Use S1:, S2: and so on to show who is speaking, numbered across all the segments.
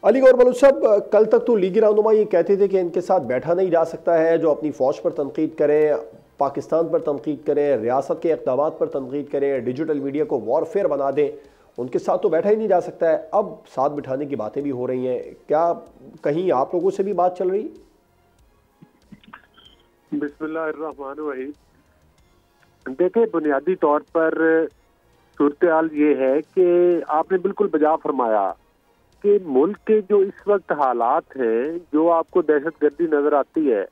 S1: علی گور بلوچ صاحب، کل تک تو لیگی رہنما یہ کہتے تھے کہ ان کے ساتھ بیٹھا نہیں جا سکتا ہے، جو اپنی فوج پر تنقید کریں، پاکستان پر تنقید کریں، ریاست کے اقدامات پر تنقید کریں، ڈیجیٹل میڈیا کو وارفیئر بنا دیں، ان کے ساتھ تو بیٹھا ہی نہیں جا سکتا ہے۔ اب ساتھ بٹھانے کی باتیں بھی ہو رہی ہیں، کیا کہیں آپ لوگوں سے بھی بات چل رہی؟
S2: بسم اللہ الرحمن الرحیم۔ دیکھیں، بنیادی طور پر صورتحال یہ ہے کہ آپ نے بالکل بجا فرمایا کہ ملک کے جو اس وقت حالات ہیں، جو آپ کو دہشت گردی نظر آتی ہے،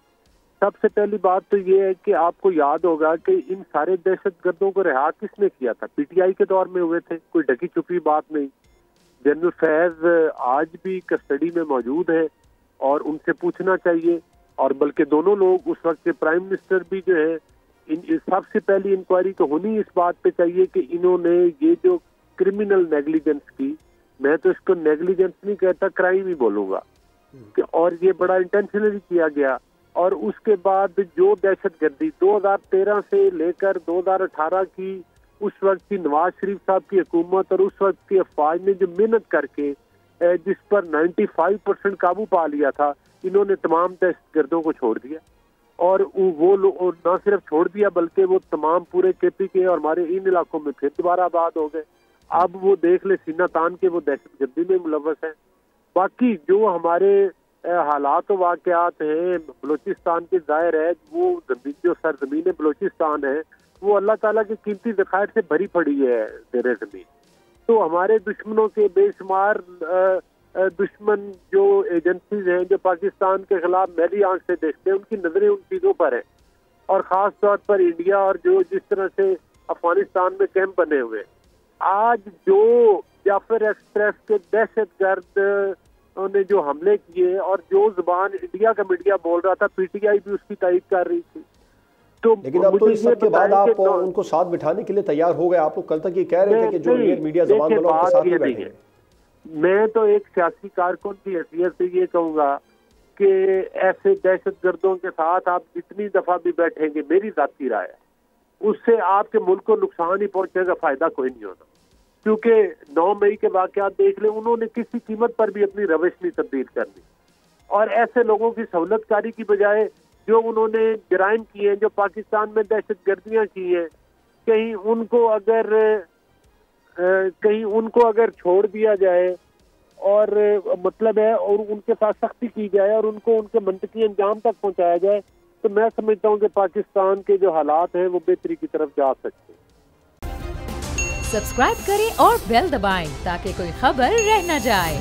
S2: سب سے پہلی بات تو یہ ہے کہ آپ کو یاد ہوگا کہ ان سارے دہشت گردوں کو رہا کس نے کیا تھا؟ پی ٹی آئی کے دور میں ہوئے تھے، کوئی ڈھکی چھپی بات نہیں۔ جنرل فیض آج بھی کسٹڈی میں موجود ہے اور ان سے پوچھنا چاہیے، اور بلکہ دونوں لوگ اس وقت کے پرائم منسٹر بھی جو ہے، سب سے پہلی انکوائری تو ہونی اس بات پہ چاہیے کہ انہوں نے یہ جو کرمنل نیگلیجنس کی، میں تو اس کو نیگلیجنس نہیں کہتا، کرائم ہی بولوں گا، کہ اور یہ بڑا انٹینشنلی کیا گیا۔ اور اس کے بعد جو دہشت گردی 2013 سے لے کر 2018 کی اس وقت کی نواز شریف صاحب کی حکومت اور اس وقت کی افواج نے جو محنت کر کے جس پر 95% قابو پا لیا تھا، انہوں نے تمام دہشت گردوں کو چھوڑ دیا، اور وہ نہ صرف چھوڑ دیا بلکہ وہ تمام پورے کے پی کے اور ہمارے ان علاقوں میں پھر دوبارہ آباد ہو گئے۔ اب وہ دیکھ لے سینہ تان کے وہ دہشت گردی میں ملوث ہیں۔ باقی جو ہمارے حالات و واقعات ہیں بلوچستان کے، ظاہر ہے وہ زمین جو سرزمین بلوچستان ہے وہ اللہ تعالیٰ کی قیمتی ذخائر سے بھری پڑی ہے زیر زمین۔ تو ہمارے دشمنوں کے بے شمار دشمن جو ایجنسیز ہیں جو پاکستان کے خلاف میلی آنکھ سے دیکھتے ہیں، ان کی نظریں ان چیزوں پر ہیں، اور خاص طور پر انڈیا اور جو جس طرح سے افغانستان میں کیمپ بنے ہوئے۔ آج جو جعفر ایکسپریس کے دہشت گرد نے جو حملے کیے اور جو زبان انڈیا کا میڈیا بول رہا تھا، پی ٹی آئی بھی اس کی تائید کر رہی تھی۔ تو
S1: لیکن اب تو اس سب کے بعد آپ ان کو ساتھ بٹھانے کے لیے تیار ہو گئے۔ آپ لوگ کل تک یہ کہہ رہے تھے کہ جو میڈیا زبان بولو ان کے ساتھ نہیں بیٹھیں گے۔
S2: میں تو ایک سیاسی کارکن کی حیثیت سے یہ کہوں گا کہ ایسے دہشت گردوں کے ساتھ آپ جتنی دفعہ بھی بیٹھیں گے، میری ذاتی رائے ہے، اس سے آپ کے ملک کو نقصان ہی پہنچے گا، فائدہ کوئی نہیں ہونا۔ کیونکہ 9 مئی کے واقعات دیکھ لیں، انہوں نے کسی قیمت پر بھی اپنی روش نہیں تبدیل کرنی، اور ایسے لوگوں کی سہولت کاری کی بجائے جو انہوں نے جرائم کیے ہیں، جو پاکستان میں دہشت گردیاں کی ہیں، کہیں ان کو اگر چھوڑ دیا جائے اور مطلب ہے اور ان کے ساتھ سختی کی جائے اور ان کو ان کے منطقی انجام تک پہنچایا جائے، تو میں سمجھتا ہوں کہ پاکستان کے جو حالات ہیں وہ بہتری کی طرف جا سکتے ہیں۔
S3: سبسکرائب کریں اور بیل دبائیں تاکہ کوئی خبر رہ نہ جائے۔